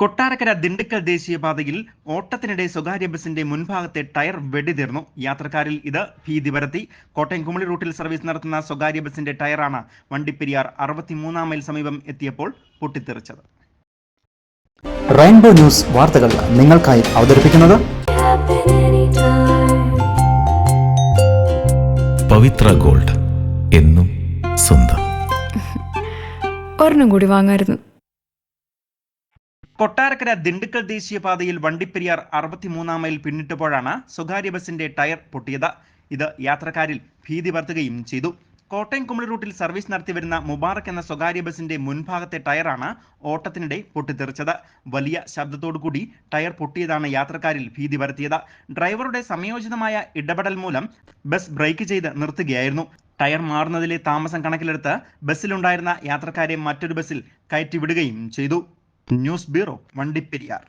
കൊട്ടാരക്കര ദിണ്ടുക്കൽ ദേശീയപാതയിൽ ഓട്ടത്തിനിടെ സ്വകാര്യ ബസിന്റെ മുൻഭാഗത്തെ ടയർ വെടിതീർന്നു. യാത്രക്കാരിൽ ഇത് ഭീതി പരത്തി. കോട്ടയം കുമളി റൂട്ടിൽ സർവീസ് നടത്തുന്ന സ്വകാര്യ ബസിന്റെ ടയറാണ് വണ്ടിപ്പെരിയാർ 63 മൈൽ സമീപം എത്തിയപ്പോൾ പൊട്ടിത്തെറിച്ചത്. റെയിൻബോ ന്യൂസ് വാർത്തകൾ നിങ്ങൾക്കായി അവതരിപ്പിക്കുന്നത് പവിത്ര ഗോൾഡ്, എന്നും സ്വന്തം. ഒരെണ്ണം കൂടി വാങ്ങായിരുന്നു. കൊട്ടാരക്കര ദിണ്ടുക്കൽ ദേശീയപാതയിൽ വണ്ടിപ്പെരിയാർ 63 മൈൽ പിന്നിട്ടപ്പോഴാണ് സ്വകാര്യ ബസിന്റെ ടയർ പൊട്ടിയത്. ഇത് യാത്രക്കാരിൽ ഭീതി പരത്തുകയും ചെയ്തു. കോട്ടയം കുമളി റൂട്ടിൽ സർവീസ് നടത്തിവരുന്ന മുബാറക് എന്ന സ്വകാര്യ ബസിന്റെ മുൻഭാഗത്തെ ടയറാണ് ഓട്ടത്തിനിടെ പൊട്ടിത്തെറിച്ചത്. വലിയ ശബ്ദത്തോടുകൂടി ടയർ പൊട്ടിയതാണ് യാത്രക്കാരിൽ ഭീതി പരത്തിയത്. ഡ്രൈവറുടെ സമയോചിതമായ ഇടപെടൽ മൂലം ബസ് ബ്രേക്ക് ചെയ്ത് നിർത്തുകയായിരുന്നു. ടയർ മാറുന്നതിലെ താമസം കണക്കിലെടുത്ത് ബസ്സിലുണ്ടായിരുന്ന യാത്രക്കാരെ മറ്റൊരു ബസ്സിൽ കയറ്റിവിടുകയും ചെയ്തു. News bureau, Vandiperiyar.